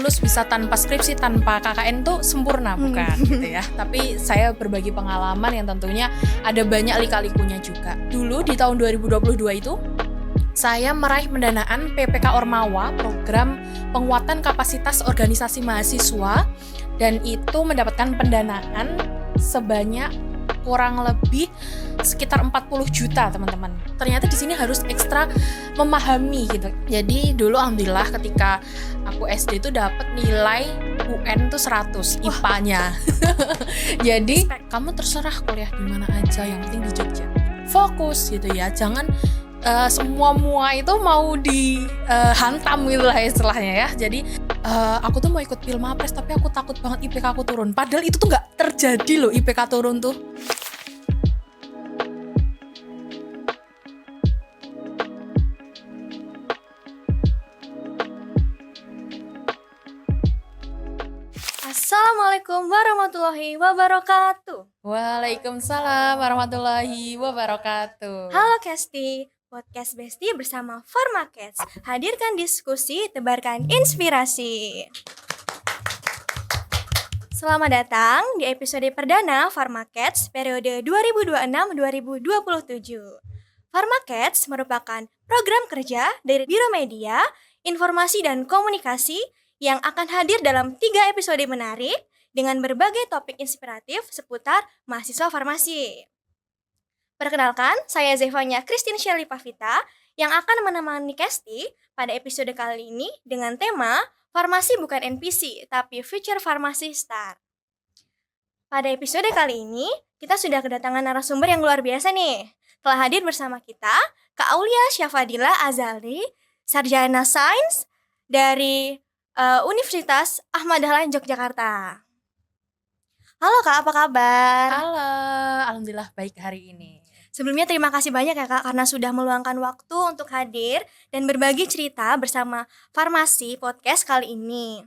lulus bisa tanpa skripsi, tanpa KKN tuh sempurna, bukan gitu ya. Tapi saya berbagi pengalaman yang tentunya ada banyak lika-likunya juga. Dulu di tahun 2022 itu saya meraih pendanaan PPK Ormawa, program penguatan kapasitas organisasi mahasiswa, dan itu mendapatkan pendanaan sebanyak kurang lebih sekitar 40 juta, teman-teman. Ternyata di sini harus ekstra memahami gitu. Jadi dulu alhamdulillah ketika aku SD itu dapat nilai UN tuh 100 IPA-nya. Jadi kamu terserah kuliah di mana aja, yang penting di Jogja. Fokus gitu ya, jangan semua itu mau dihantam gitu lah istilahnya ya. Jadi aku tuh mau ikut Pilmapres tapi aku takut banget IPK aku turun. Padahal itu tuh gak terjadi loh IPK turun tuh. Assalamualaikum warahmatullahi wabarakatuh. Waalaikumsalam warahmatullahi wabarakatuh. Halo Kesti, podcast Besti bersama Pharmakets. Hadirkan diskusi, tebarkan inspirasi. Selamat datang di episode perdana Pharmakets periode 2026-2027. Pharmakets merupakan program kerja dari Biro Media, Informasi dan Komunikasi yang akan hadir dalam 3 episode menarik dengan berbagai topik inspiratif seputar mahasiswa farmasi. Perkenalkan, saya Zevanya Christine Shelley Pavita yang akan menemani Kesti pada episode kali ini dengan tema Farmasi bukan NPC, tapi Future Pharmacy Star. Pada episode kali ini, kita sudah kedatangan narasumber yang luar biasa nih. Telah hadir bersama kita Kak Aulia Syafadila Azali, Sarjana Sains dari Universitas Ahmad Dahlan Yogyakarta. Halo Kak, apa kabar? Halo, alhamdulillah baik hari ini. Sebelumnya terima kasih banyak ya Kak karena sudah meluangkan waktu untuk hadir dan berbagi cerita bersama Farmasi Podcast kali ini.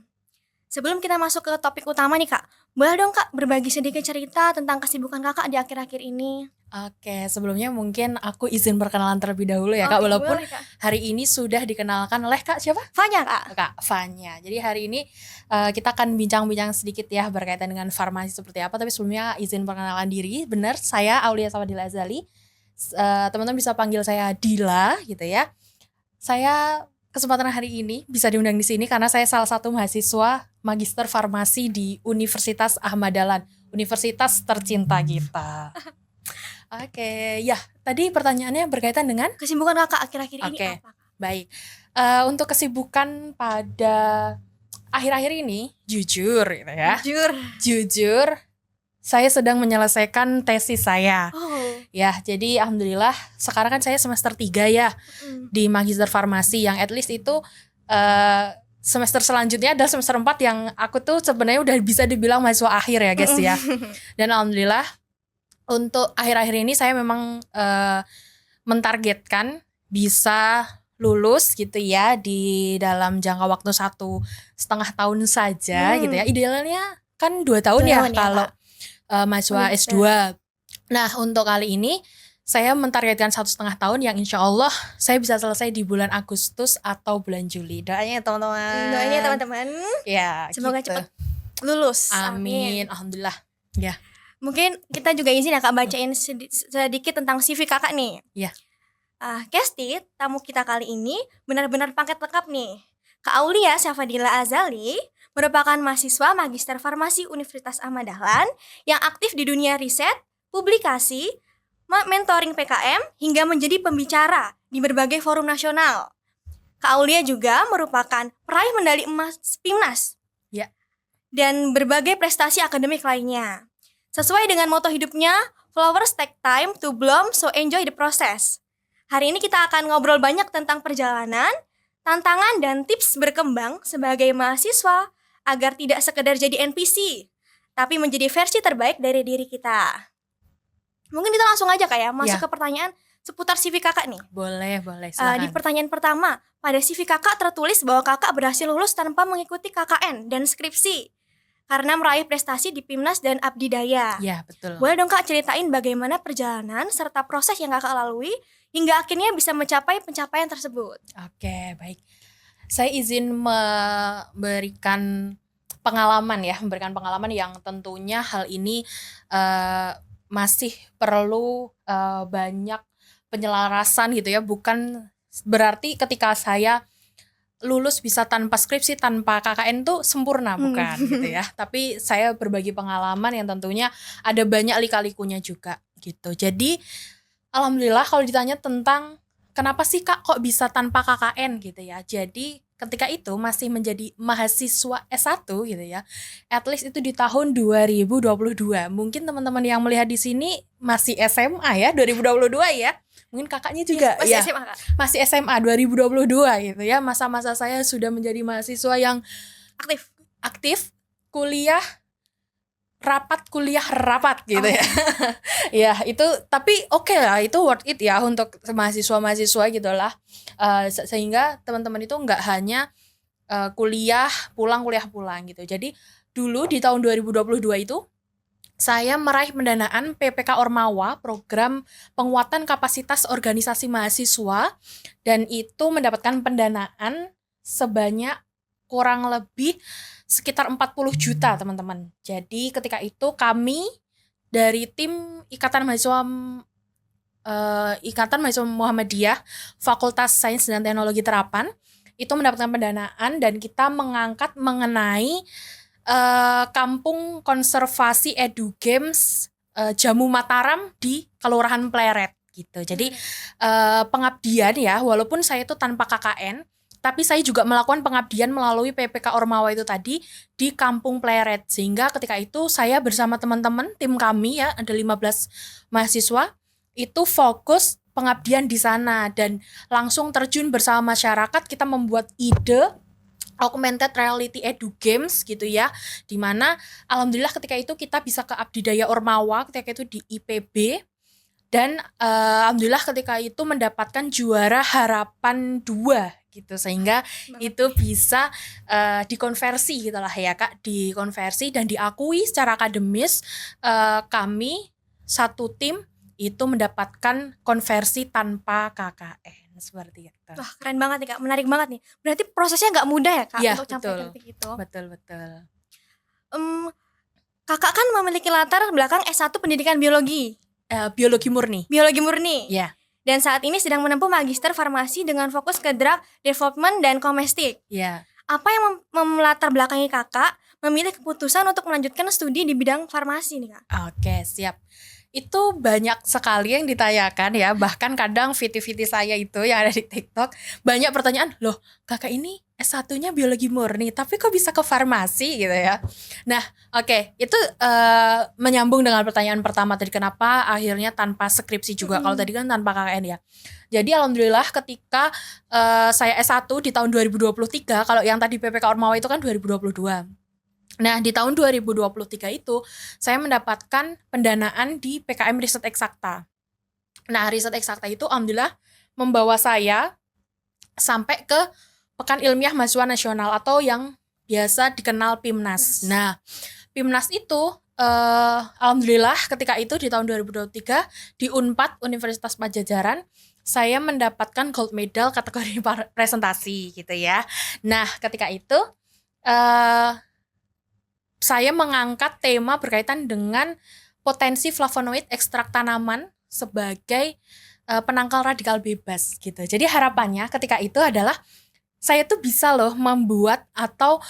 Sebelum kita masuk ke topik utama nih Kak, boleh dong Kak berbagi sedikit cerita tentang kesibukan Kakak di akhir-akhir ini? Oke, sebelumnya mungkin aku izin perkenalan terlebih dahulu ya Kak, walaupun boleh, Kak. hari ini sudah dikenalkan oleh Kak siapa? Fanya Kak. Kak Fanya. Jadi hari ini kita akan bincang-bincang sedikit ya berkaitan dengan farmasi seperti apa. Tapi sebelumnya izin perkenalan diri. Benar, saya Aulia Syafadila Azali. Teman-teman bisa panggil saya Dila gitu ya. Saya kesempatan hari ini bisa diundang di sini karena saya salah satu mahasiswa magister farmasi di Universitas Ahmad Dahlan, universitas tercinta kita. Oke, ya tadi pertanyaannya berkaitan dengan Kesibukan Kakak akhir-akhir ini Oke. apa? baik. Untuk kesibukan pada akhir-akhir ini, jujur gitu ya. Jujur, saya sedang menyelesaikan tesis saya. Ya, jadi alhamdulillah sekarang kan saya semester 3 ya di Magister Farmasi yang at least itu semester selanjutnya adalah semester 4 yang aku tuh sebenarnya udah bisa dibilang mahasiswa akhir ya guys ya. Dan alhamdulillah untuk akhir-akhir ini saya memang mentargetkan bisa lulus gitu ya di dalam jangka waktu 1,5 tahun saja gitu ya. Idealnya kan 2 tahun ya kalau mahasiswa S2. Nah untuk kali ini saya mentargetkan 1,5 tahun yang insya Allah saya bisa selesai di bulan Agustus atau bulan Juli. Doanya teman-teman. Doanya teman-teman. Ya, Semoga gitu. cepat lulus. Amin. Alhamdulillah. Ya. Mungkin kita juga izin ya Kak bacain sedikit tentang CV Kakak nih. Iya. Kesti, tamu kita kali ini benar-benar paket lengkap nih. Kak Aulia Syafadila Azali merupakan mahasiswa Magister Farmasi Universitas Ahmad Dahlan yang aktif di dunia riset, publikasi, mentoring PKM hingga menjadi pembicara di berbagai forum nasional. Kak Aulia juga merupakan peraih medali emas PIMNAS. Ya. Dan berbagai prestasi akademik lainnya. Sesuai dengan moto hidupnya, flowers take time to bloom, so enjoy the process. Hari ini kita akan ngobrol banyak tentang perjalanan, tantangan, dan tips berkembang sebagai mahasiswa agar tidak sekedar jadi NPC, tapi menjadi versi terbaik dari diri kita. Mungkin kita langsung aja Kak ya, masuk ke pertanyaan seputar CV Kakak nih. Boleh, silakan. Di pertanyaan pertama, pada CV Kakak tertulis bahwa Kakak berhasil lulus tanpa mengikuti KKN dan skripsi karena meraih prestasi di PIMNAS dan Abdidaya. Ya, betul. Boleh dong Kak ceritain bagaimana perjalanan serta proses yang Kakak lalui hingga akhirnya bisa mencapai pencapaian tersebut. Oke, baik. Saya izin memberikan memberikan pengalaman yang tentunya hal ini masih perlu banyak penyelarasan gitu ya. Bukan berarti ketika saya lulus bisa tanpa skripsi, tanpa KKN tuh sempurna, bukan gitu ya. Tapi saya berbagi pengalaman yang tentunya ada banyak lika-likunya juga gitu. Jadi alhamdulillah kalau ditanya tentang kenapa sih Kak kok bisa tanpa KKN gitu ya. Jadi ketika itu masih menjadi mahasiswa S1 gitu ya. At least itu di tahun 2022. Mungkin teman-teman yang melihat di sini masih SMA ya, 2022 ya. Mungkin kakaknya juga Masih ya. SMA Kak. Masih SMA 2022 gitu ya. Masa-masa saya sudah menjadi mahasiswa yang aktif kuliah rapat gitu ya. Ya itu tapi oke lah, itu worth it ya untuk mahasiswa gitu lah. Sehingga teman-teman itu nggak hanya kuliah pulang gitu. Jadi dulu di tahun 2022 itu saya meraih pendanaan PPK Ormawa, program penguatan kapasitas organisasi mahasiswa, dan itu mendapatkan pendanaan sebanyak kurang lebih sekitar 40 juta teman-teman. Jadi ketika itu kami dari tim Ikatan Mahasiswa Muhammadiyah Fakultas Sains dan Teknologi Terapan itu mendapatkan pendanaan, dan kita mengangkat mengenai kampung konservasi Edu Games Jamu Mataram di Kelurahan Pleret gitu. Jadi pengabdian ya, walaupun saya itu tanpa KKN, tapi saya juga melakukan pengabdian melalui PPK Ormawa itu tadi di Kampung Pleret. Sehingga ketika itu saya bersama teman-teman, tim kami ya, ada 15 mahasiswa, itu fokus pengabdian di sana. Dan langsung terjun bersama masyarakat, kita membuat ide augmented reality Edu Games gitu ya. Dimana alhamdulillah ketika itu kita bisa ke Abdidaya Ormawa, ketika itu di IPB. Dan alhamdulillah ketika itu mendapatkan juara harapan 2 gitu, sehingga itu bisa dikonversi gitu lah ya Kak, dikonversi dan diakui secara akademis. Kami satu tim itu mendapatkan konversi tanpa KKN seperti itu. Wah, keren banget nih Kak, menarik banget nih. Berarti prosesnya nggak mudah ya Kak Ya, untuk sampai ke titik itu. Betul. Kakak kan memiliki latar belakang S1 pendidikan biologi. Biologi murni. Ya. Dan saat ini sedang menempuh magister farmasi dengan fokus ke drug development dan komestik. Ya. Apa yang melatar belakangi Kakak memilih keputusan untuk melanjutkan studi di bidang farmasi nih Kak? Oke, siap. Itu banyak sekali yang ditanyakan ya, bahkan kadang VT-VT saya itu yang ada di TikTok banyak pertanyaan, loh kakak ini S1-nya biologi murni tapi kok bisa ke farmasi gitu ya. Nah oke, itu menyambung dengan pertanyaan pertama tadi, kenapa akhirnya tanpa skripsi juga. Kalau tadi kan tanpa KKN ya. Jadi alhamdulillah ketika saya S1 di tahun 2023, kalau yang tadi PPK Ormawa itu kan 2022. Nah di tahun 2023 itu saya mendapatkan pendanaan di PKM Riset Eksakta. Nah Riset Eksakta itu alhamdulillah membawa saya sampai ke Pekan Ilmiah Mahasiswa Nasional atau yang biasa dikenal PIMNAS. Nah PIMNAS itu alhamdulillah ketika itu di tahun 2023 di Unpad Universitas Padjadjaran saya mendapatkan gold medal kategori presentasi gitu ya. Nah ketika itu saya mengangkat tema berkaitan dengan potensi flavonoid ekstrak tanaman sebagai penangkal radikal bebas gitu. Jadi harapannya ketika itu adalah saya tuh bisa loh membuat atau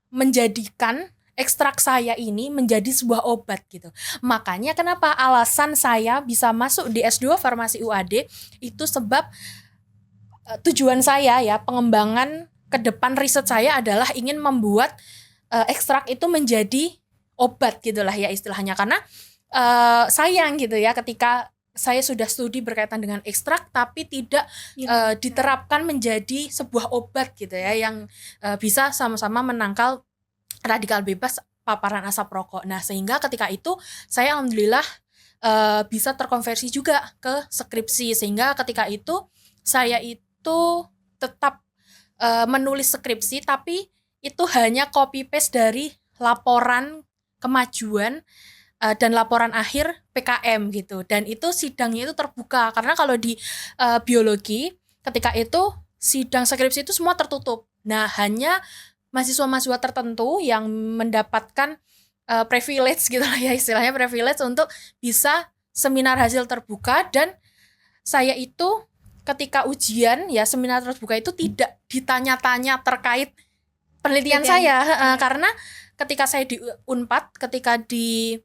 menjadikan ekstrak saya ini menjadi sebuah obat gitu. Makanya kenapa alasan saya bisa masuk di S2 Farmasi UAD itu sebab tujuan saya ya, pengembangan ke depan riset saya adalah ingin membuat ekstrak itu menjadi obat gitulah ya istilahnya. Karena sayang gitu ya ketika saya sudah studi berkaitan dengan ekstrak tapi tidak diterapkan menjadi sebuah obat gitu ya yang bisa sama-sama menangkal radikal bebas paparan asap rokok. Nah sehingga ketika itu saya alhamdulillah bisa terkonversi juga ke skripsi, sehingga ketika itu saya itu tetap menulis skripsi tapi itu hanya copy paste dari laporan kemajuan dan laporan akhir PKM gitu. Dan itu sidangnya itu terbuka, karena kalau di biologi ketika itu sidang skripsi itu semua tertutup. Nah, hanya mahasiswa-mahasiswa tertentu yang mendapatkan privilege gitu lah ya, istilahnya privilege untuk bisa seminar hasil terbuka. Dan saya itu ketika ujian ya seminar terbuka itu tidak ditanya-tanya terkait penelitian saya, karena ketika saya di Unpad, ketika di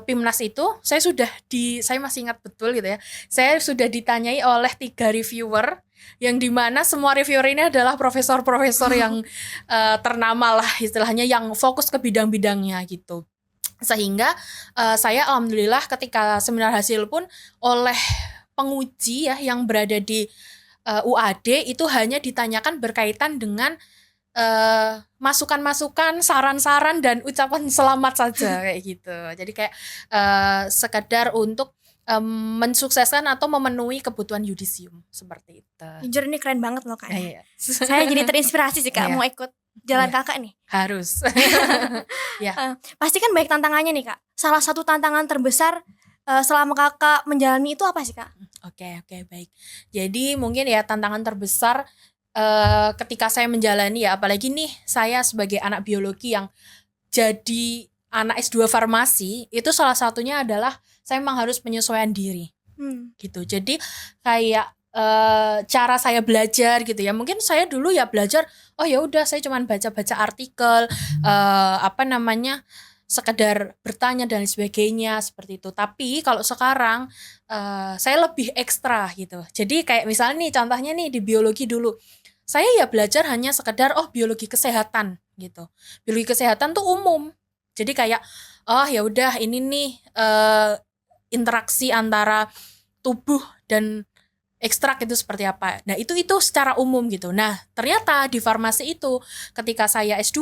Pimnas itu saya masih ingat betul gitu ya, saya sudah ditanyai oleh 3 reviewer yang dimana semua reviewer ini adalah profesor-profesor yang ternama lah istilahnya, yang fokus ke bidang-bidangnya gitu. Sehingga saya alhamdulillah ketika seminar hasil pun oleh penguji ya yang berada di UAD itu hanya ditanyakan berkaitan dengan masukan-masukan, saran-saran dan ucapan selamat saja kayak gitu. Jadi kayak sekedar untuk mensukseskan atau memenuhi kebutuhan yudisium seperti itu. Jujur ini keren banget loh Kak. Iya. Saya jadi terinspirasi sih Kak, mau ikut jalan Kakak nih. Harus. Ya. Pasti kan banyak tantangannya nih Kak. Salah satu tantangan terbesar selama Kakak menjalani itu apa sih Kak? Oke, baik. Jadi mungkin ya tantangan terbesar ketika saya menjalani ya, apalagi nih saya sebagai anak biologi yang jadi anak S2 farmasi, itu salah satunya adalah saya memang harus penyesuaian diri gitu. Jadi kayak cara saya belajar gitu ya, mungkin saya dulu ya belajar oh ya udah saya cuman baca-baca artikel sekedar bertanya dan sebagainya seperti itu. Tapi kalau sekarang saya lebih ekstra gitu. Jadi kayak misalnya nih contohnya nih di biologi dulu, saya ya belajar hanya sekedar biologi kesehatan gitu. Biologi kesehatan tuh umum. Jadi kayak oh ya udah ini nih interaksi antara tubuh dan ekstrak itu seperti apa. Nah, itu secara umum gitu. Nah, ternyata di farmasi itu ketika saya S2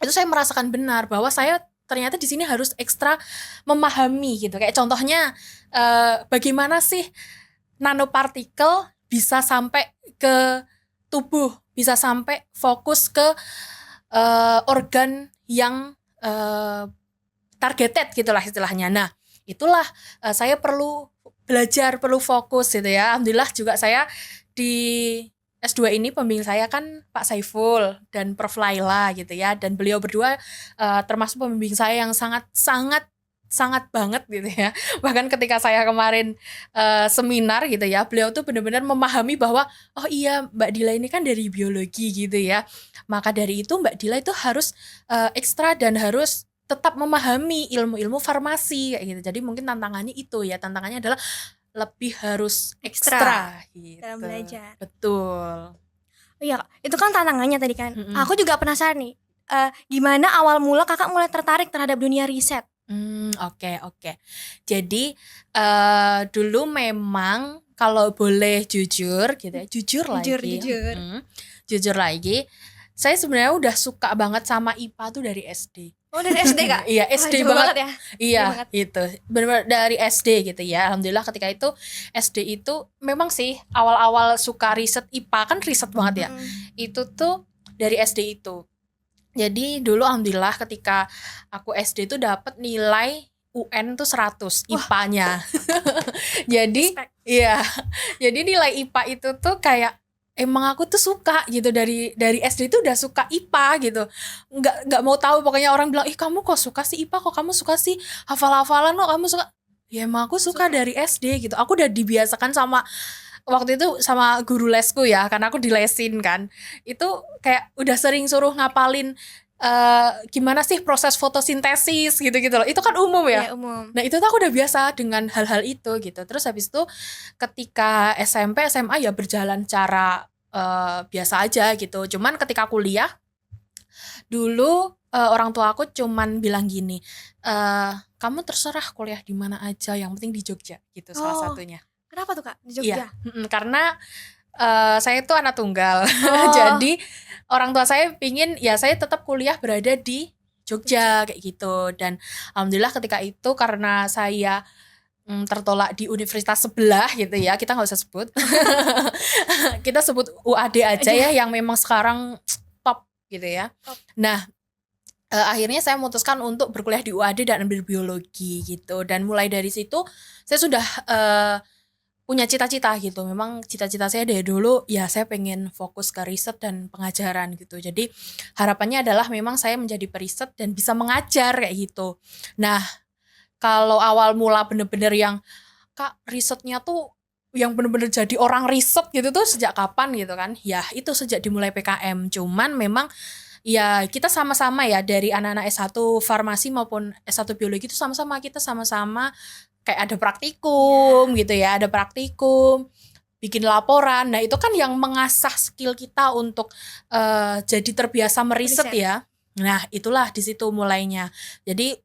itu saya merasakan benar bahwa saya ternyata di sini harus ekstra memahami gitu. Kayak contohnya bagaimana sih nanopartikel bisa sampai ke tubuh, bisa sampai fokus ke organ yang targeted gitulah istilahnya. Nah, itulah saya perlu belajar, perlu fokus gitu ya. Alhamdulillah juga saya di S2 ini pembimbing saya kan Pak Saiful dan Prof Laila gitu ya, dan beliau berdua termasuk pembimbing saya yang sangat banget gitu ya. Bahkan ketika saya kemarin seminar gitu ya, beliau tuh benar-benar memahami bahwa oh iya Mbak Dila ini kan dari biologi gitu ya, maka dari itu Mbak Dila itu harus ekstra dan harus tetap memahami ilmu-ilmu farmasi kayak gitu. Jadi mungkin tantangannya itu ya, tantangannya adalah lebih harus ekstra gitu dalam belajar. Betul. Oh iya, itu kan tantangannya tadi kan. Aku juga penasaran nih, gimana awal mula Kakak mulai tertarik terhadap dunia riset? Oke. Jadi dulu memang kalau boleh jujur gitu ya, jujur lagi, saya sebenarnya udah suka banget sama IPA tuh dari SD. Oh, dari SD Kak? Iya, SD banget ya. Iya, banget. gitu. Benar-benar dari SD gitu ya. Alhamdulillah ketika itu SD itu memang sih awal-awal suka riset IPA, kan riset banget ya. Itu tuh dari SD itu. Jadi dulu alhamdulillah ketika aku SD tuh dapat nilai UN tuh 100 IPA-nya. Jadi iya. Jadi nilai IPA itu tuh kayak emang aku tuh suka gitu, dari SD tuh udah suka IPA gitu. Nggak mau tahu, pokoknya orang bilang, "Ih, kamu kok suka sih IPA? Kok kamu suka sih hafal-hafalan kok kamu suka?" Ya emang aku suka dari SD gitu. Aku udah dibiasakan sama waktu itu sama guru lesku ya, karena aku dilesin kan. Itu kayak udah sering suruh ngapalin gimana sih proses fotosintesis gitu-gitu loh. Itu kan umum ya. Iya, umum. Nah, itu tuh aku udah biasa dengan hal-hal itu gitu. Terus habis itu ketika SMP, SMA ya berjalan cara biasa aja gitu. Cuman ketika kuliah dulu orang tua aku cuman bilang gini, kamu terserah kuliah di mana aja, yang penting di Jogja gitu. Salah satunya. Kenapa tuh Kak di Jogja? Iya, karena saya itu anak tunggal. Jadi orang tua saya pingin ya saya tetap kuliah berada di Jogja kayak gitu. Dan alhamdulillah ketika itu karena saya tertolak di universitas sebelah gitu ya, kita nggak usah sebut. Kita sebut UAD aja ya, yang memang sekarang top gitu ya. Nah, akhirnya saya memutuskan untuk berkuliah di UAD dan ambil biologi gitu. Dan mulai dari situ saya sudah punya cita-cita gitu. Memang cita-cita saya dari dulu ya saya pengen fokus ke riset dan pengajaran gitu. Jadi harapannya adalah memang saya menjadi periset dan bisa mengajar kayak gitu. Nah, kalau awal mula bener-bener yang Kak risetnya tuh yang bener-bener jadi orang riset gitu tuh sejak kapan gitu kan? Ya itu sejak dimulai PKM. Cuman memang ya kita sama-sama ya dari anak-anak S1 farmasi maupun S1 biologi itu kita sama-sama kayak ada praktikum gitu ya, ada praktikum, bikin laporan. Nah, itu kan yang mengasah skill kita untuk jadi terbiasa meriset Riset. ya. Nah, itulah di situ mulainya. Jadi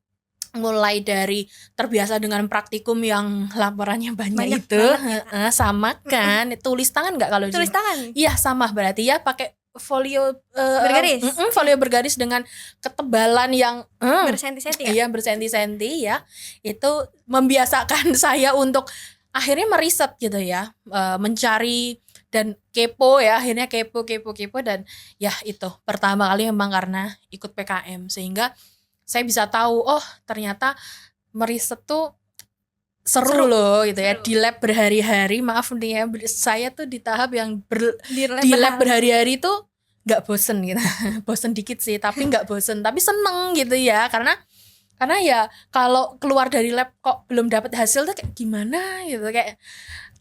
mulai dari terbiasa dengan praktikum yang laporannya banyak itu, banget ya, Kak. sama kan, tulis tangan nggak kalau Tulis tangan iya sama berarti ya pakai folio bergaris folio bergaris dengan ketebalan yang bersenti-senti ya. iya bersenti-senti ya. Itu membiasakan saya untuk akhirnya meriset gitu ya, mencari dan kepo ya, akhirnya kepo dan ya itu pertama kali memang karena ikut PKM sehingga saya bisa tahu oh ternyata meriset tuh seru loh gitu ya. Seru. Di lab berhari-hari, maaf nih ya, saya tuh di tahap yang Di lab berhari-hari tuh nggak bosen gitu. Bosen dikit sih tapi nggak bosen, tapi seneng gitu ya karena ya kalau keluar dari lab kok belum dapat hasil tuh kayak gimana gitu, kayak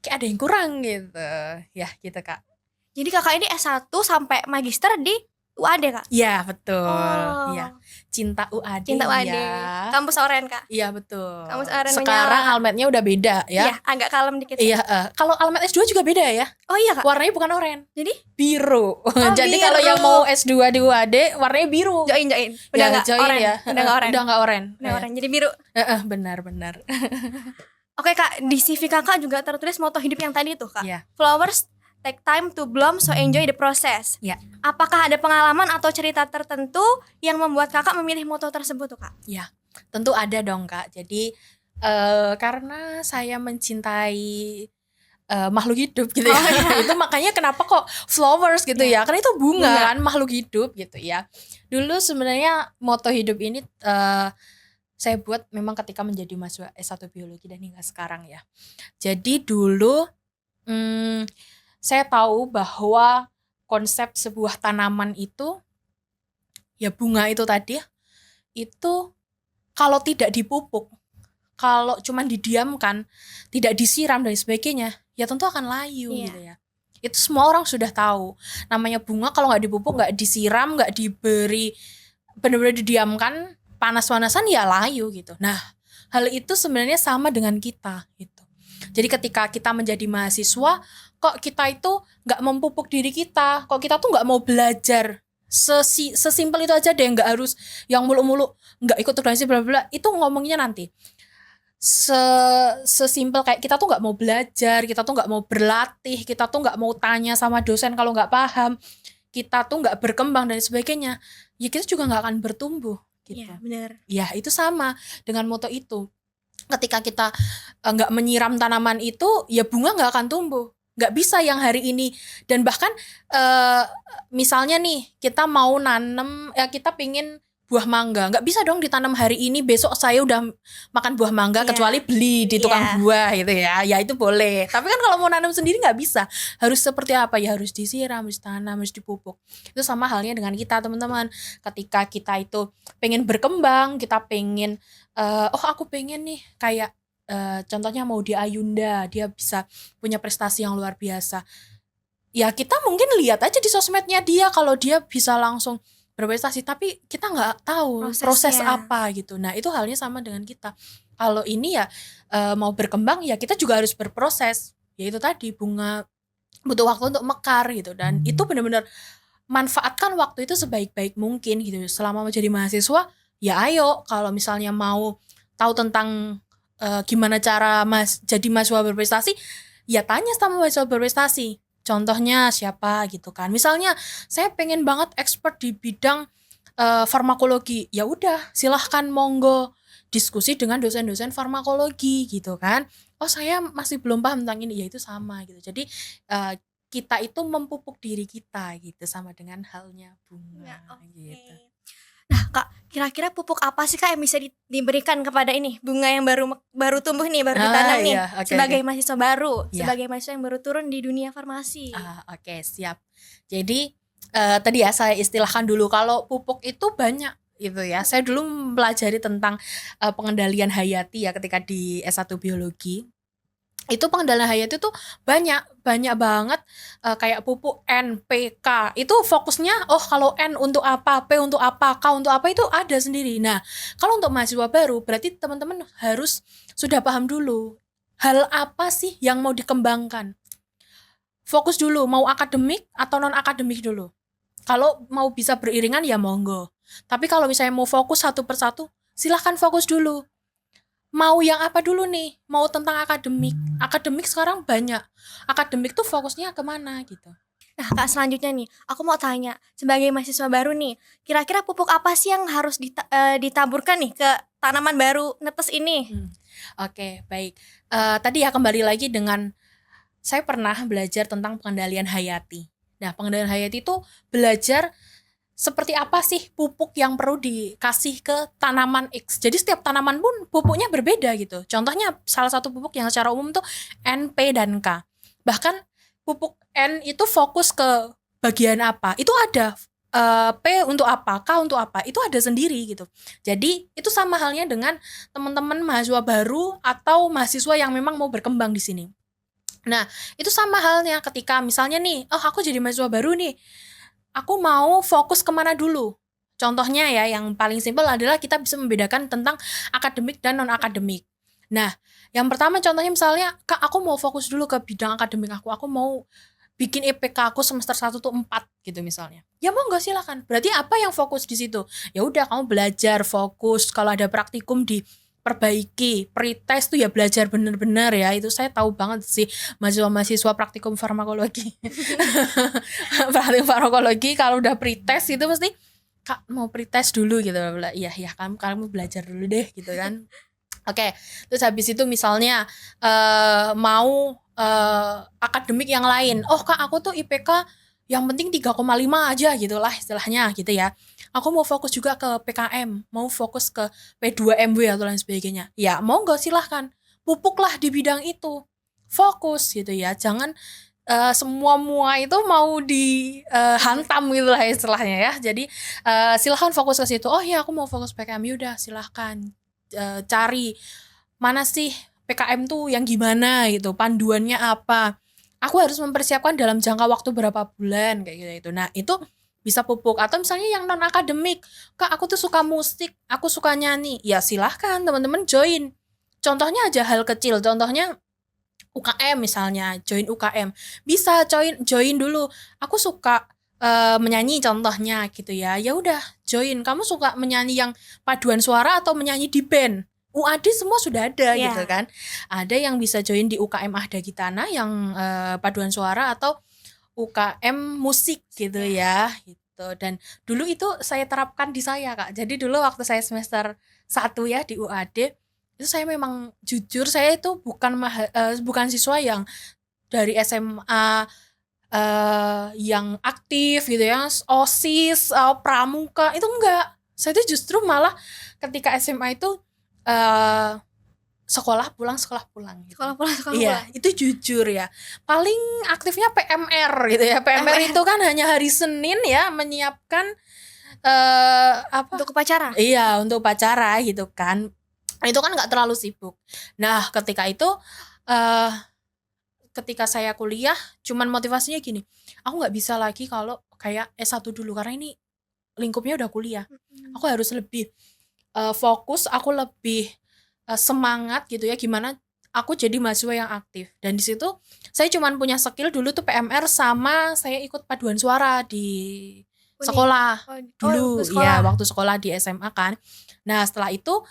ada yang kurang gitu ya gitu Kak. Jadi Kakak ini S1 sampai magister di UAD, Kak? Iya betul. Oh. Iya. Cinta UAD. Cinta UAD. Ya. Kampus Oren, Kak. Iya betul. Kampus Oren sekarang menyala. almetnya udah beda ya. Iya, agak kalem dikit. Iya, kalau almet S2 juga beda ya. Oh iya, Kak. Warnanya bukan oranye. Jadi Biru. Jadi biru. kalau yang mau S2 di UAD warnanya biru. Join. Udah Ya, enggak join oren. ya. Udah enggak oren. Udah enggak oranye. Udah oren. Jadi biru. Benar. Oke, Kak, di CV Kakak juga tertulis moto hidup yang tadi tuh, Kak. Iya. Flowers take time to bloom, so enjoy the process. Iya. Apakah ada pengalaman atau cerita tertentu yang membuat Kakak memilih moto tersebut tuh, Kak? Ya, tentu ada dong Kak. Jadi karena saya mencintai makhluk hidup gitu ya. Itu makanya kenapa kok flowers gitu ya. Karena itu bunga kan, makhluk hidup gitu ya. Dulu sebenarnya moto hidup ini saya buat memang ketika menjadi mahasiswa S1 biologi dan hingga sekarang ya. Jadi dulu saya tahu bahwa konsep sebuah tanaman itu ya bunga itu tadi itu kalau tidak dipupuk, kalau cuma didiamkan, tidak disiram dan sebagainya, ya tentu akan layu gitu ya. Itu semua orang sudah tahu. Namanya bunga kalau nggak dipupuk, nggak disiram, nggak diberi, benar-benar didiamkan, panas-panasan ya layu gitu. Nah, hal itu sebenarnya sama dengan kita gitu. Jadi ketika kita menjadi mahasiswa, kok kita itu nggak memupuk diri kita, kok kita tuh nggak mau belajar. Sesimpel itu aja deh, nggak harus yang mulu-mulu nggak ikut organisasi bla bla, itu ngomongnya nanti. Sesimpel kayak kita tuh nggak mau belajar, kita tuh nggak mau berlatih, kita tuh nggak mau tanya sama dosen kalau nggak paham, kita tuh nggak berkembang dan sebagainya, ya kita juga nggak akan bertumbuh gitu. Iya, benar. Ya itu sama dengan moto itu. Ketika kita nggak menyiram tanaman itu, ya bunga nggak akan tumbuh. Nggak bisa yang hari ini. Dan bahkan misalnya nih kita mau nanem, kita pingin buah mangga, nggak bisa dong ditanam hari ini besok saya udah makan buah mangga, kecuali beli di tukang buah gitu ya. Ya itu boleh. Tapi kan kalau mau nanam sendiri nggak bisa. Harus seperti apa ya, harus disiram, harus ditanam, harus dipupuk. Itu sama halnya dengan kita teman-teman. Ketika kita itu pengen berkembang, kita pengen aku pengen nih kayak contohnya mau di Ayunda, dia bisa punya prestasi yang luar biasa. Ya kita mungkin lihat aja di sosmednya dia, kalau dia bisa langsung berprestasi, tapi kita nggak tahu proses apa gitu. Nah itu halnya sama dengan kita. Kalau ini ya mau berkembang ya kita juga harus berproses. Ya itu tadi, bunga butuh waktu untuk mekar gitu. Dan itu benar-benar manfaatkan waktu itu sebaik-baik mungkin gitu. Selama menjadi mahasiswa ya ayo, kalau misalnya mau tahu tentang gimana cara jadi mahasiswa berprestasi, ya tanya sama mahasiswa berprestasi. Contohnya siapa gitu kan. Misalnya saya pengen banget expert di bidang farmakologi. Ya udah, silahkan monggo diskusi dengan dosen-dosen farmakologi gitu kan. Oh saya masih belum paham tentang ini. Ya itu sama gitu. Jadi kita itu mempupuk diri kita gitu, sama dengan halnya bunga gitu. Nah, Kak, kira-kira pupuk apa sih Kak yang bisa diberikan kepada ini bunga yang baru tumbuh nih, baru ditanam nih, Iya, oke, sebagai oke. mahasiswa baru, Iya. sebagai mahasiswa yang baru turun di dunia farmasi? Oke, siap. Jadi tadi ya saya istilahkan dulu kalau pupuk itu banyak gitu ya. Saya dulu mempelajari tentang pengendalian hayati ya ketika di S1 biologi. Itu pengendalian hayati itu banyak banyak banget, kayak pupuk N, P, K. Itu fokusnya kalau N untuk apa, P untuk apa, K untuk apa itu ada sendiri. Nah, kalau untuk mahasiswa baru berarti teman-teman harus sudah paham dulu hal apa sih yang mau dikembangkan. Fokus dulu mau akademik atau non akademik dulu. Kalau mau bisa beriringan ya monggo. Tapi kalau misalnya mau fokus satu persatu, silahkan fokus dulu. Mau yang apa dulu nih? Mau tentang akademik. Akademik sekarang banyak. Akademik tuh fokusnya kemana gitu. Nah, Kak, selanjutnya nih, aku mau tanya, sebagai mahasiswa baru nih, kira-kira pupuk apa sih yang harus ditaburkan nih ke tanaman baru netes ini? Oke, baik. Tadi ya kembali lagi dengan saya pernah belajar tentang pengendalian hayati. Nah, pengendalian hayati itu belajar seperti apa sih pupuk yang perlu dikasih ke tanaman X. Jadi setiap tanaman pun pupuknya berbeda gitu. Contohnya salah satu pupuk yang secara umum tuh N, P, dan K. Bahkan pupuk N itu fokus ke bagian apa. Itu ada P untuk apa, K untuk apa. Itu ada sendiri gitu. Jadi itu sama halnya dengan teman-teman mahasiswa baru atau mahasiswa yang memang mau berkembang di sini. Nah, itu sama halnya ketika misalnya nih, aku jadi mahasiswa baru nih, aku mau fokus kemana dulu. Contohnya ya, yang paling simpel adalah kita bisa membedakan tentang akademik dan non-akademik. Nah, yang pertama contohnya misalnya, Kak, aku mau fokus dulu ke bidang akademik aku mau bikin IPK aku semester 1 tuh 4 gitu misalnya. Ya mau nggak silakan. Berarti apa yang fokus di situ? Ya udah kamu belajar fokus, kalau ada praktikum diperbaiki, pretest tuh ya belajar bener-bener ya. Itu saya tahu banget sih mahasiswa praktikum farmakologi. Praktikum farmakologi kalau udah pretest itu mesti Kak mau pretest dulu gitu. Iya ya kamu belajar dulu deh gitu kan. Oke, terus habis itu misalnya mau akademik yang lain. Kak aku tuh IPK yang penting 3,5 aja gitulah istilahnya gitu ya. Aku mau fokus juga ke PKM, mau fokus ke P2MW atau lain sebagainya. Ya mau nggak silahkan, pupuklah di bidang itu. Fokus gitu ya, jangan semua itu mau dihantam gitu lah istilahnya ya. Jadi silahkan fokus ke situ. Oh ya aku mau fokus PKM, udah silahkan cari mana sih PKM tuh yang gimana gitu, panduannya apa. Aku harus mempersiapkan dalam jangka waktu berapa bulan kayak gitu. Nah, itu bisa pupuk. Atau misalnya yang non akademik, Kak aku tuh suka musik, aku suka nyanyi. Ya silahkan teman-teman join. Contohnya aja hal kecil, contohnya UKM misalnya, join UKM. Bisa join dulu. Aku suka menyanyi contohnya gitu ya. Ya udah, join. Kamu suka menyanyi yang paduan suara atau menyanyi di band? UAD semua sudah ada gitu kan. Ada yang bisa join di UKM Ahda Gitana yang paduan suara atau UKM musik gitu ya gitu. Dan dulu itu saya terapkan di saya Kak. Jadi dulu waktu saya semester 1 ya di UAD itu saya memang jujur saya itu bukan siswa yang dari SMA yang aktif gitu ya, OSIS, pramuka itu enggak. Saya itu justru malah ketika SMA itu sekolah pulang gitu. Sekolah pulang. Iya, itu jujur ya. Paling aktifnya PMR gitu ya. PMR itu kan hanya hari Senin ya menyiapkan untuk upacara. Iya, untuk upacara gitu kan. Itu kan nggak terlalu sibuk. Nah, ketika itu ketika saya kuliah cuman motivasinya gini. Aku nggak bisa lagi kalau kayak S1 dulu karena ini lingkupnya udah kuliah. Aku harus lebih fokus, aku lebih semangat gitu ya gimana aku jadi mahasiswa yang aktif. Dan di situ saya cuman punya skill dulu tuh PMR sama saya ikut paduan suara di sekolah dulu ya waktu sekolah di SMA kan. Nah setelah itu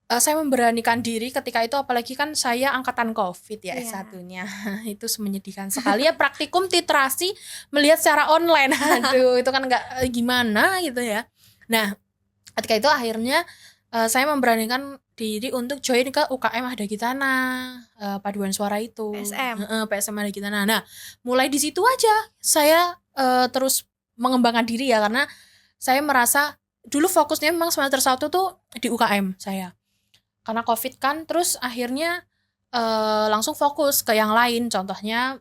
saya memberanikan diri ketika itu apalagi kan saya angkatan COVID ya S1-nya. Itu menyedihkan sekali ya praktikum titrasi melihat secara online. Aduh itu kan nggak gimana gitu ya. Nah ketika itu akhirnya saya memberanikan diri untuk join ke UKM Ahda Gitana paduan suara itu PSM Ahda Gitana. Nah mulai di situ aja saya terus mengembangkan diri ya karena saya merasa dulu fokusnya memang semester 1 tuh di UKM saya. Karena Covid kan, terus akhirnya langsung fokus ke yang lain, contohnya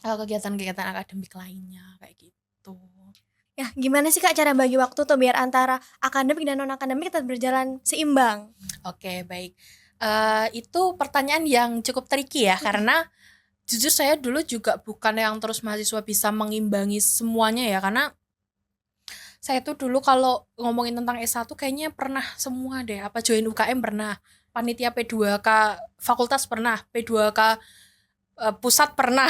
kegiatan-kegiatan akademik lainnya kayak gitu. Ya, gimana sih Kak cara bagi waktu tuh biar antara akademik dan non akademik tetap berjalan seimbang? Oke, baik. Itu pertanyaan yang cukup tricky ya, karena jujur saya dulu juga bukan yang terus mahasiswa bisa mengimbangi semuanya ya, karena saya tuh dulu kalau ngomongin tentang S1 kayaknya pernah semua deh. Apa join UKM pernah, panitia P2K fakultas pernah, P2K pusat pernah,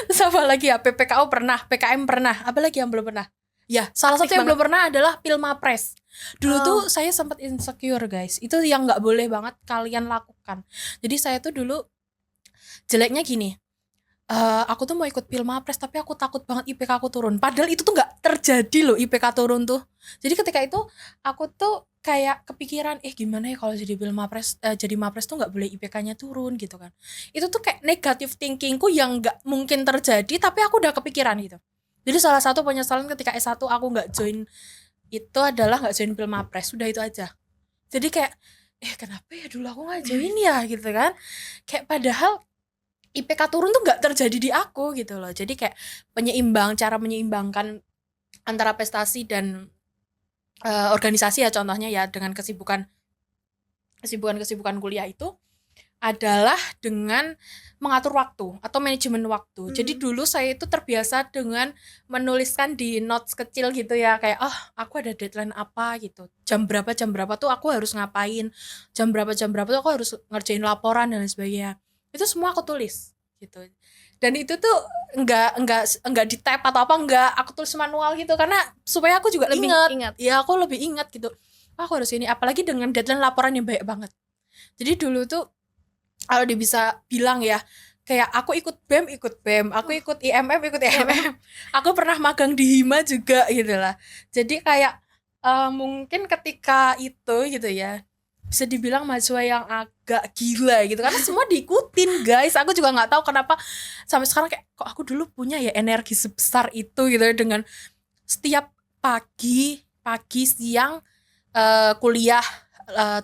terus apa lagi ya, PPKU pernah, PKM pernah, apa lagi yang belum pernah? Ya, salah Aktif satu yang banget. belum pernah adalah Pilmapres. Dulu Oh. tuh saya sempat insecure guys, itu yang nggak boleh banget kalian lakukan. Jadi saya tuh dulu jeleknya gini, aku tuh mau ikut Pilmapres tapi aku takut banget IPK aku turun. Padahal itu tuh nggak terjadi loh IPK turun tuh. Jadi ketika itu aku tuh kayak kepikiran, gimana ya kalau jadi Pilmapres, jadi Mapres tuh nggak boleh IPK-nya turun gitu kan. Itu tuh kayak negative thinkingku yang nggak mungkin terjadi, tapi aku udah kepikiran gitu. Jadi salah satu penyesalan ketika S1 aku nggak join itu adalah nggak join Pilmapres, udah itu aja. Jadi kayak, kenapa ya dulu aku nggak join ya gitu kan. Kayak padahal IPK turun tuh nggak terjadi di aku gitu loh. Jadi kayak cara menyeimbangkan antara prestasi dan organisasi ya, contohnya ya dengan kesibukan kuliah itu adalah dengan mengatur waktu atau manajemen waktu. Jadi dulu saya itu terbiasa dengan menuliskan di notes kecil gitu ya, kayak aku ada deadline apa gitu, jam berapa tuh aku harus ngapain, jam berapa tuh aku harus ngerjain laporan dan lain sebagainya. Itu semua aku tulis gitu. Dan itu tuh enggak di type atau apa, enggak aku tulis manual gitu, karena supaya aku juga Lebih ingat. ya aku lebih ingat gitu, aku harus ini, apalagi dengan deadline laporan yang banyak banget. Jadi dulu tuh kalau dia bisa bilang ya, kayak aku ikut BEM, aku ikut IMM, aku pernah magang di Hima juga gitu lah. Jadi kayak mungkin ketika itu gitu ya, bisa dibilang mahasiswa yang agak gila gitu, karena semua diikutin guys. Aku juga nggak tahu kenapa sampai sekarang kayak kok aku dulu punya ya energi sebesar itu gitu ya, dengan setiap pagi siang kuliah,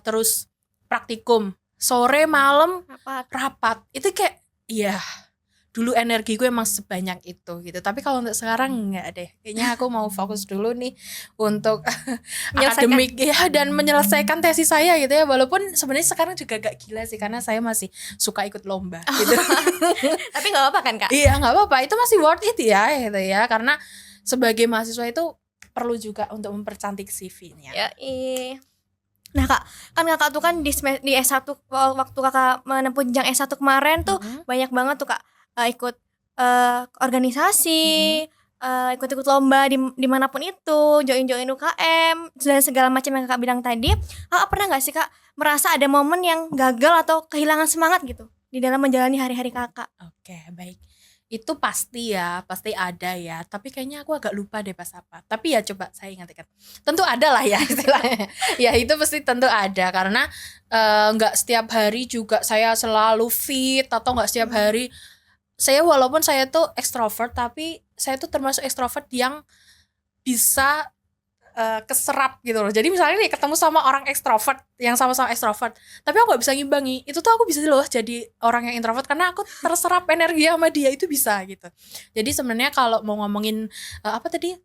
terus praktikum, sore malam rapat. Itu kayak ya dulu energi gue emang sebanyak itu gitu. Tapi kalau untuk sekarang enggak deh, kayaknya aku mau fokus dulu nih untuk akademik ya, dan menyelesaikan tesis saya gitu ya. Walaupun sebenarnya sekarang juga agak gila sih, karena saya masih suka ikut lomba gitu. Tapi nggak apa-apa kan Kak? Iya, nggak apa-apa, itu masih worth it ya gitu ya, karena sebagai mahasiswa itu perlu juga untuk mempercantik CV-nya. Ya, nah Kak, kan Kakak tuh kan di S1 waktu Kakak menempuh jenjang S1 kemarin tuh banyak banget tuh Kak ikut organisasi, ikut-ikut lomba dimanapun itu, join UKM dan segala macam yang Kakak bilang tadi. Kakak pernah nggak sih Kak merasa ada momen yang gagal atau kehilangan semangat gitu di dalam menjalani hari-hari Kakak? Oke, baik. Itu pasti ada ya, tapi kayaknya aku agak lupa deh pas apa. Tapi ya coba saya ingat-ingat. Tentu ada lah ya istilahnya. Ya itu pasti tentu ada, karena nggak setiap hari juga saya selalu fit, atau nggak setiap hari. Saya walaupun saya tuh ekstrovert, tapi saya tuh termasuk ekstrovert yang bisa keserap gitu loh. Jadi misalnya nih ketemu sama orang ekstrovert yang sama-sama ekstrovert, tapi aku nggak bisa ngimbangi, itu tuh aku bisa loh jadi orang yang introvert, karena aku terserap energi sama dia, itu bisa gitu. Jadi sebenarnya kalau mau ngomongin apa tadi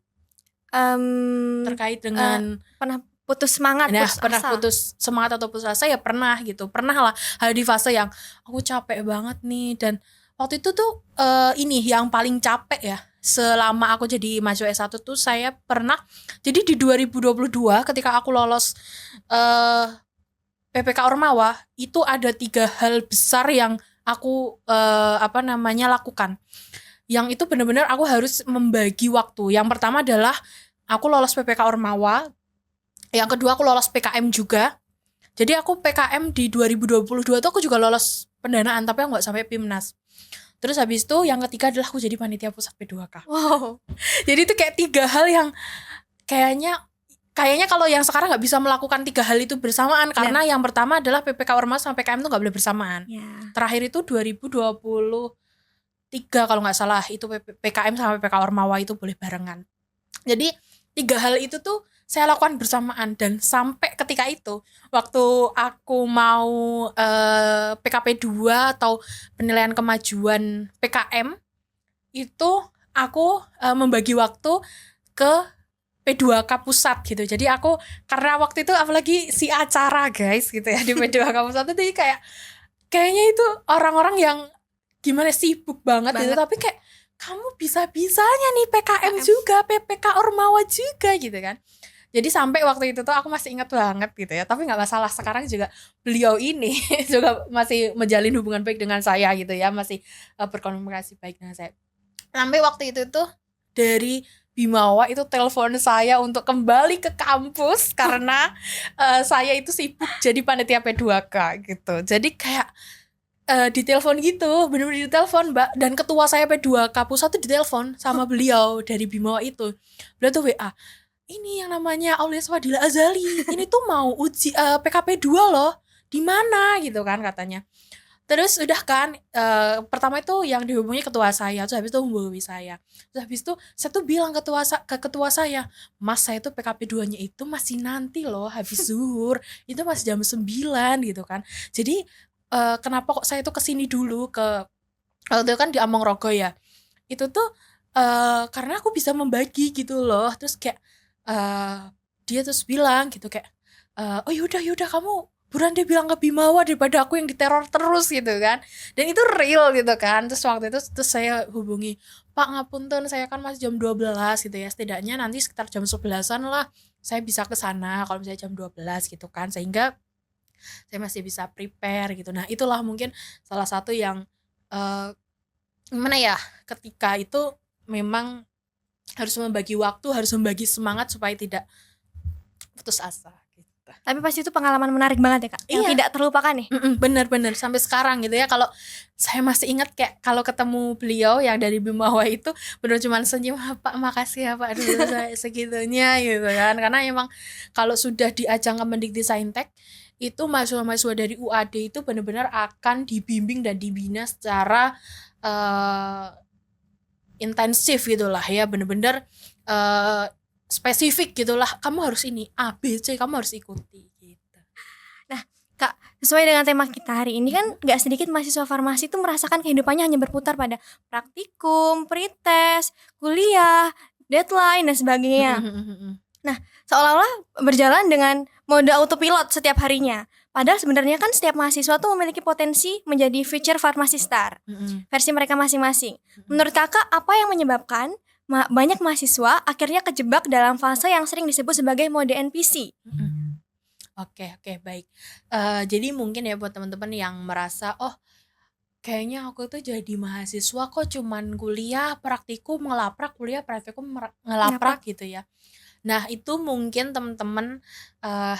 terkait dengan pernah putus semangat, pernah putus semangat atau putus asa, ya pernah gitu. Pernah lah ada di fase yang aku capek banget nih, dan waktu itu tuh ini yang paling capek ya selama aku jadi mahasiswa S1 tuh, saya pernah jadi di 2022 ketika aku lolos PPK Ormawa, itu ada 3 hal besar yang aku lakukan. Yang itu benar-benar aku harus membagi waktu. Yang pertama adalah aku lolos PPK Ormawa. Yang kedua aku lolos PKM juga. Jadi aku PKM di 2022 tuh aku juga lolos pendanaan, tapi aku gak sampai PIMNAS. Terus habis itu yang ketiga adalah aku jadi panitia pusat P2K. Wow. Jadi itu kayak 3 hal yang kayaknya kalau yang sekarang nggak bisa melakukan 3 hal itu bersamaan, karena yang pertama adalah PPK Ormas sama PKM itu nggak boleh bersamaan. Terakhir itu 2023 kalau nggak salah, itu PKM sama PPK Ormawa itu boleh barengan. Jadi 3 hal itu tuh saya lakukan bersamaan. Dan sampai ketika itu waktu aku mau PKP 2 atau penilaian kemajuan PKM itu aku membagi waktu ke P2K pusat gitu. Jadi aku karena waktu itu apalagi si acara guys gitu ya di P2K pusat itu kayaknya itu orang-orang yang gimana sibuk banget gitu, tapi kayak kamu bisa-bisanya nih PKM juga, PPK Ormawa juga gitu kan. Jadi sampai waktu itu tuh aku masih ingat banget gitu ya. Tapi nggak masalah, sekarang juga beliau ini juga masih menjalin hubungan baik dengan saya gitu ya, masih berkomunikasi baik dengan saya. Sampai waktu itu tuh dari Bimawa itu telepon saya untuk kembali ke kampus karena saya itu sibuk jadi panitia P2K gitu. Jadi kayak ditelepon gitu, benar-benar ditelepon Mbak, dan ketua saya P2K pusat tuh ditelepon sama beliau dari Bimawa itu. Beliau tuh WA, ini yang namanya Aulia Swadila Azali, ini tuh mau uji PKP 2 loh, di mana gitu kan katanya. Terus udah kan pertama itu yang dihubungi ketua saya, terus habis itu hubungi saya. Terus habis itu saya tuh bilang ke ketua saya, "Mas, saya tuh PKP 2-nya itu masih nanti loh, habis zuhur. Itu masih jam 9 gitu kan. Jadi kenapa kok saya tuh kesini dulu ke waktu itu kan di Amongrogo ya. Itu tuh karena aku bisa membagi gitu loh." Terus kayak dia terus bilang gitu kayak oh yaudah kamu buruan dia bilang ke Bimawa daripada aku yang diteror terus gitu kan. Dan itu real gitu kan. Terus waktu itu terus saya hubungi, "Pak, ngapunten, saya kan masih jam 12 gitu ya, setidaknya nanti sekitar jam 11-an lah saya bisa ke sana kalau misalnya jam 12 gitu kan, sehingga saya masih bisa prepare gitu." Nah itulah mungkin salah satu yang gimana ya, ketika itu memang harus membagi waktu, harus membagi semangat supaya tidak putus asa gitu. Tapi pasti itu pengalaman menarik banget ya Kak, yang tidak terlupakan nih. Bener sampai sekarang gitu ya. Kalau saya masih ingat kayak kalau ketemu beliau yang dari Bimawa itu bener cuman senyum, "Pak, makasih ya Pak dulu saya segitunya," gitu kan. Karena emang kalau sudah di ajang Kemendikti Saintek itu mahasiswa-mahasiswa dari UAD itu benar-benar akan dibimbing dan dibina secara intensif gitulah ya, bener-bener spesifik gitulah, kamu harus ini A B C, kamu harus ikuti gitu. Nah Kak, sesuai dengan tema kita hari ini kan gak sedikit mahasiswa farmasi itu merasakan kehidupannya hanya berputar pada praktikum, pretest, kuliah, deadline, dan sebagainya. Nah, seolah-olah berjalan dengan mode autopilot setiap harinya. Padahal sebenarnya kan setiap mahasiswa tuh memiliki potensi menjadi future pharmacy star, versi mereka masing-masing. Menurut Kakak, apa yang menyebabkan banyak mahasiswa akhirnya kejebak dalam fase yang sering disebut sebagai mode NPC? Oke, baik. Jadi mungkin ya buat teman-teman yang merasa, oh kayaknya aku tuh jadi mahasiswa kok cuman kuliah, praktikum, ngelaprak, kuliah, praktikum, ngelaprak gitu ya. Nah itu mungkin teman-teman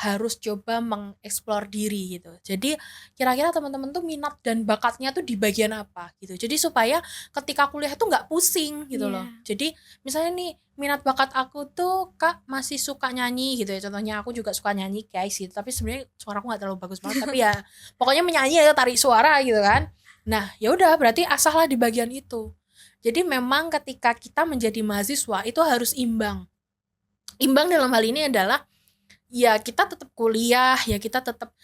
harus coba mengeksplor diri gitu. Jadi kira-kira teman-teman tuh minat dan bakatnya tuh di bagian apa gitu. Jadi supaya ketika kuliah tuh nggak pusing gitu loh. Jadi misalnya nih minat bakat aku tuh Kak masih suka nyanyi gitu ya. Contohnya aku juga suka nyanyi guys gitu. Tapi sebenarnya suara aku nggak terlalu bagus banget. Tapi ya pokoknya menyanyi ya, tarik suara gitu kan. Nah ya udah berarti asahlah di bagian itu. Jadi memang ketika kita menjadi mahasiswa itu harus imbang. Imbang dalam hal ini adalah ya kita tetap kuliah, ya kita tetap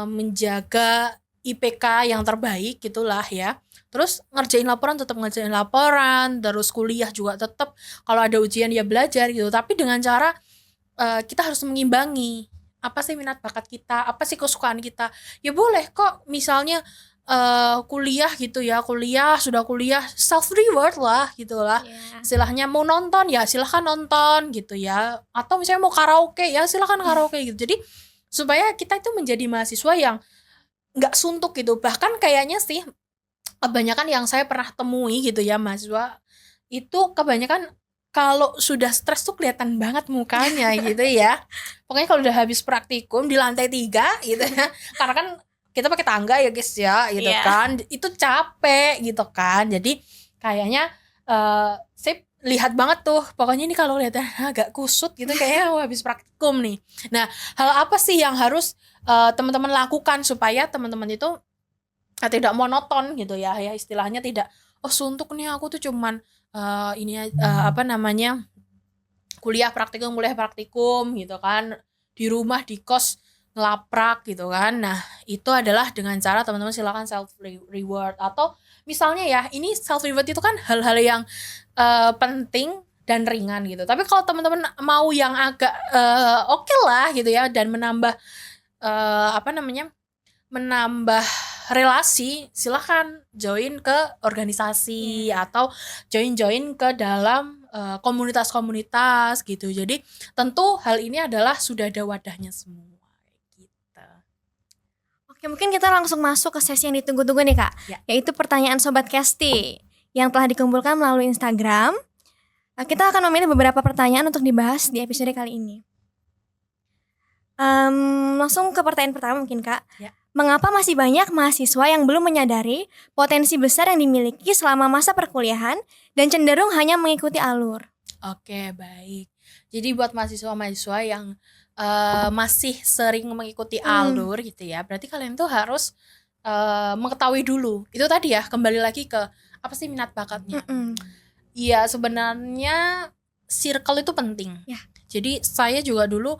menjaga IPK yang terbaik gitulah ya. Terus ngerjain laporan, tetap ngerjain laporan, terus kuliah juga tetap kalau ada ujian ya belajar gitu. Tapi dengan cara kita harus mengimbangi apa sih minat bakat kita, apa sih kesukaan kita. Ya boleh kok misalnya kuliah gitu ya, sudah kuliah self reward lah gitulah. Istilahnya mau nonton ya silahkan nonton gitu ya, atau misalnya mau karaoke ya silahkan karaoke gitu. Jadi supaya kita itu menjadi mahasiswa yang nggak suntuk gitu. Bahkan kayaknya sih kebanyakan yang saya pernah temui gitu ya, mahasiswa itu kebanyakan kalau sudah stres tuh kelihatan banget mukanya gitu ya. Pokoknya kalau udah habis praktikum di lantai 3 gitu ya, karena kan kita pakai tangga ya guys ya gitu kan, itu capek gitu kan. Jadi kayaknya saya lihat banget tuh, pokoknya ini kalau lihat agak kusut gitu kayaknya habis praktikum nih. Nah hal apa sih yang harus teman-teman lakukan supaya teman-teman itu tidak monoton gitu ya, istilahnya tidak suntuk nih aku tuh cuman kuliah praktikum gitu kan, di rumah di kos ngelaprak gitu kan. Nah itu adalah dengan cara teman-teman silakan self reward, atau misalnya ya ini self reward itu kan hal-hal yang penting dan ringan gitu. Tapi kalau teman-teman mau yang agak oke lah gitu ya, dan menambah menambah relasi, silahkan join ke organisasi atau join ke dalam komunitas-komunitas gitu. Jadi tentu hal ini adalah sudah ada wadahnya semua gitu. Oke, mungkin kita langsung masuk ke sesi yang ditunggu-tunggu nih Kak, yaitu pertanyaan Sobat Kesti yang telah dikumpulkan melalui Instagram. Kita akan memilih beberapa pertanyaan untuk dibahas di episode kali ini. Langsung ke pertanyaan pertama mungkin Kak. Mengapa masih banyak mahasiswa yang belum menyadari potensi besar yang dimiliki selama masa perkuliahan dan cenderung hanya mengikuti alur? Oke, baik. Jadi buat mahasiswa-mahasiswa yang masih sering mengikuti alur gitu ya, berarti kalian tuh harus mengetahui dulu. Itu tadi ya, kembali lagi ke apa sih minat bakatnya. Iya, sebenarnya circle itu penting. Jadi saya juga dulu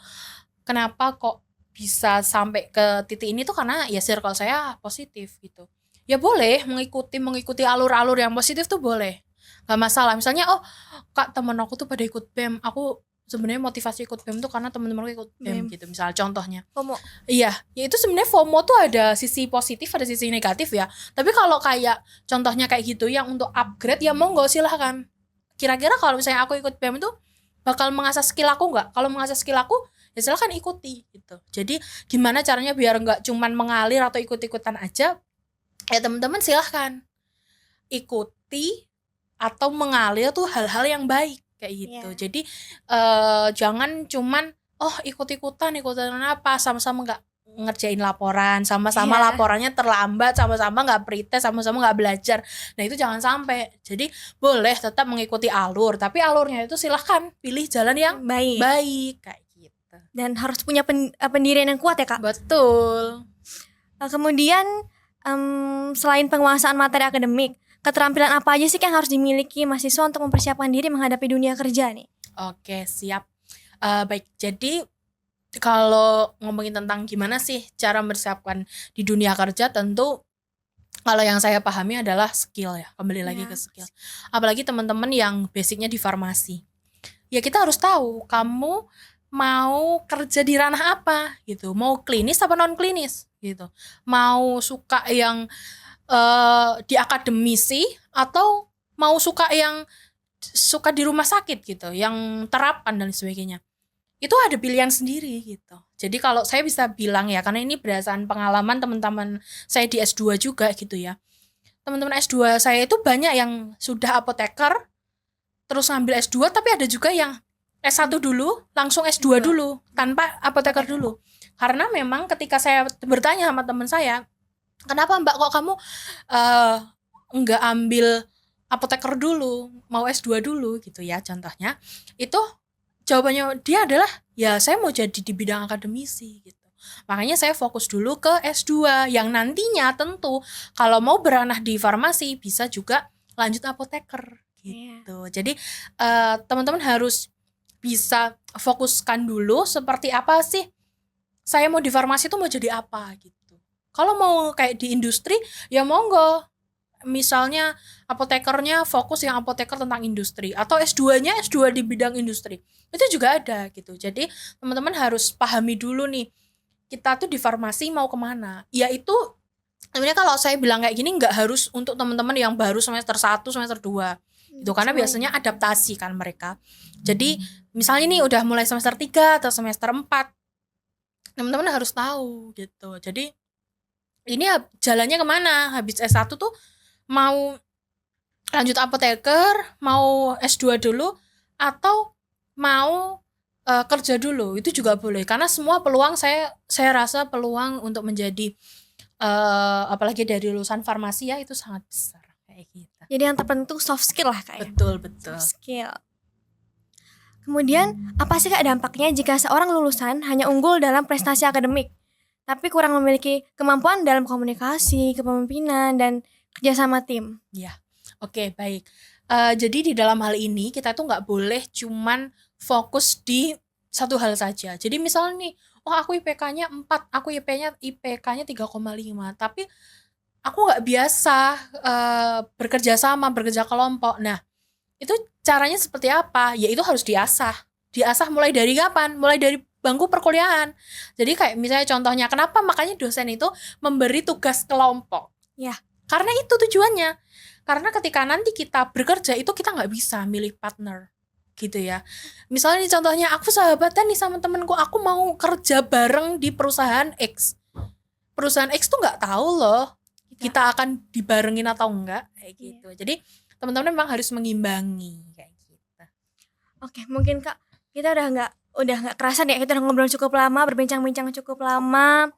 kenapa kok bisa sampai ke titik ini tuh karena ya circle saya positif gitu. Ya boleh mengikuti alur-alur yang positif tuh boleh, gak masalah. Misalnya Kak, temen aku tuh pada ikut BEM, aku sebenarnya motivasi ikut BEM tuh karena temen-temenku ikut BEM gitu. Misal contohnya FOMO. Iya, ya itu sebenarnya FOMO tuh ada sisi positif, ada sisi negatif ya. Tapi kalau kayak contohnya kayak gitu yang untuk upgrade, ya monggo silahkan. Kira-kira kalau misalnya aku ikut BEM itu bakal mengasah skill aku nggak? Kalau mengasah skill aku, ya silahkan ikuti gitu. Jadi gimana caranya biar nggak cuman mengalir atau ikut-ikutan aja? Ya teman-teman silahkan ikuti atau mengalir tuh hal-hal yang baik kayak gitu. Jadi jangan cuman ikut-ikutan apa, sama-sama nggak ngerjain laporan, sama-sama laporannya terlambat, sama-sama nggak pretest, sama-sama nggak belajar. Nah itu jangan sampai. Jadi boleh tetap mengikuti alur, tapi alurnya itu silahkan pilih jalan yang baik kayak gitu. Dan harus punya pendirian yang kuat ya Kak? Betul. Kemudian selain penguasaan materi akademik, keterampilan apa aja sih yang harus dimiliki mahasiswa untuk mempersiapkan diri menghadapi dunia kerja nih? Oke, siap. Baik, jadi kalau ngomongin tentang gimana sih cara mempersiapkan di dunia kerja, tentu kalau yang saya pahami adalah skill ya, kembali lagi ke skill. Apalagi teman-teman yang basicnya di farmasi. Ya kita harus tahu kamu mau kerja di ranah apa gitu, mau klinis apa non klinis gitu, mau suka yang di akademisi atau mau suka yang suka di rumah sakit gitu, yang terapan dan sebagainya. Itu ada pilihan sendiri gitu. Jadi kalau saya bisa bilang ya, karena ini berdasarkan pengalaman teman-teman saya di S2 juga gitu ya. Teman-teman S2 saya itu banyak yang sudah apoteker terus ngambil S2, tapi ada juga yang S1 dulu, langsung S2 dulu, tanpa apoteker dulu. Karena memang ketika saya bertanya sama teman saya, kenapa Mbak kok kamu nggak ambil apoteker dulu, mau S2 dulu gitu ya contohnya. Itu jawabannya dia adalah, ya saya mau jadi di bidang akademisi gitu. Makanya saya fokus dulu ke S2, yang nantinya tentu kalau mau beranah di farmasi bisa juga lanjut apoteker gitu. Jadi teman-teman harus bisa fokuskan dulu seperti apa sih saya mau di farmasi tuh mau jadi apa gitu. Kalau mau kayak di industri ya monggo, misalnya apotekernya fokus yang apoteker tentang industri, atau S2-nya S2 di bidang industri, itu juga ada gitu. Jadi teman-teman harus pahami dulu nih, kita tuh di farmasi mau kemana. Ya itu sebenarnya kalau saya bilang kayak gini nggak harus untuk teman-teman yang baru semester 1, semester 2 itu, karena biasanya adaptasi kan mereka. Jadi misalnya nih udah mulai semester 3 atau semester 4, teman-teman harus tahu gitu. Jadi ini jalannya kemana, habis S1 tuh mau lanjut apoteker, mau S2 dulu, atau mau kerja dulu, itu juga boleh. Karena semua peluang saya rasa peluang untuk menjadi apalagi dari lulusan farmasi ya itu sangat besar kayak gitu. Jadi yang terpenting soft skill lah Kak ya? Betul. Soft skill. Kemudian apa sih Kak dampaknya jika seorang lulusan hanya unggul dalam prestasi akademik, tapi kurang memiliki kemampuan dalam komunikasi, kepemimpinan, dan kerjasama tim? Ya, oke, baik. Jadi di dalam hal ini kita tuh nggak boleh cuman fokus di satu hal saja. Jadi misalnya nih, oh aku IPK-nya 4, aku IPK-nya 3,5, tapi aku nggak biasa bekerja sama, bekerja kelompok. Nah, itu caranya seperti apa? Ya itu harus diasah. Diasah mulai dari kapan? Mulai dari bangku perkuliahan. Jadi kayak misalnya contohnya, kenapa makanya dosen itu memberi tugas kelompok? Ya. Karena itu tujuannya. Karena ketika nanti kita bekerja itu kita nggak bisa milih partner gitu ya. Misalnya nih contohnya aku sahabatan nih sama temenku, aku mau kerja bareng di perusahaan X. Perusahaan X tuh nggak tahu loh kita akan dibarengin atau enggak kayak gitu. Jadi teman-teman memang harus mengimbangi kayak gitu. Oke, mungkin Kak kita udah nggak kerasan ya, kita udah ngobrol cukup lama, berbincang-bincang cukup lama.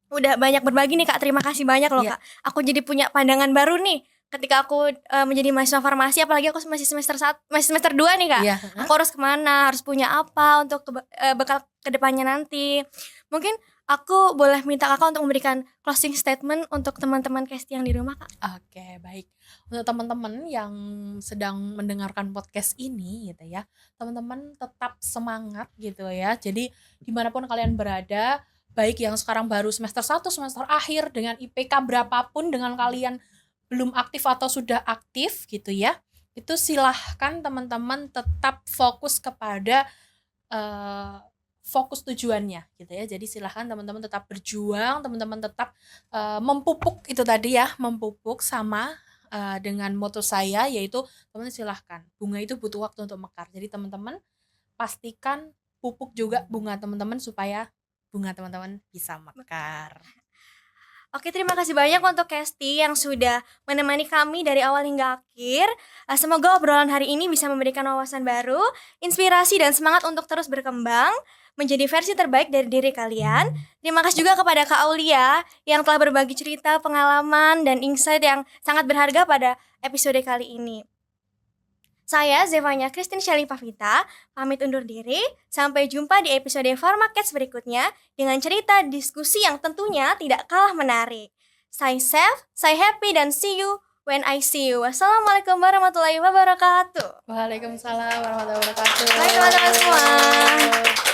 Udah banyak berbagi nih Kak, terima kasih banyak loh Kak. Aku jadi punya pandangan baru nih ketika aku menjadi mahasiswa farmasi, apalagi aku masih semester 2 nih Kak. Aku harus kemana, harus punya apa untuk bekal kedepannya nanti. Mungkin aku boleh minta Kakak untuk memberikan closing statement untuk teman-teman Kesti yang di rumah Kak. Oke, baik. Untuk teman-teman yang sedang mendengarkan podcast ini gitu ya, teman-teman tetap semangat gitu ya. Jadi dimanapun kalian berada, baik yang sekarang baru semester 1, semester akhir, dengan IPK berapapun, dengan kalian belum aktif atau sudah aktif gitu ya, itu silahkan teman-teman tetap fokus kepada fokus tujuannya gitu ya. Jadi silahkan teman-teman tetap berjuang, teman-teman tetap memupuk itu tadi ya, memupuk sama dengan moto saya, yaitu teman-teman silahkan, bunga itu butuh waktu untuk mekar. Jadi teman-teman pastikan pupuk juga bunga teman-teman supaya bunga teman-teman bisa mekar. Oke, terima kasih banyak untuk Kesti yang sudah menemani kami dari awal hingga akhir. Semoga obrolan hari ini bisa memberikan wawasan baru, inspirasi dan semangat untuk terus berkembang menjadi versi terbaik dari diri kalian. Terima kasih juga kepada Kak Aulia yang telah berbagi cerita, pengalaman, dan insight yang sangat berharga pada episode kali ini. Saya Zevanya Christine Shelly Pavita, pamit undur diri. Sampai jumpa di episode Pharmacats berikutnya dengan cerita diskusi yang tentunya tidak kalah menarik. Stay safe, stay happy, dan see you when I see you. Wassalamualaikum warahmatullahi wabarakatuh. Waalaikumsalam warahmatullahi wabarakatuh. Bye teman-teman semua.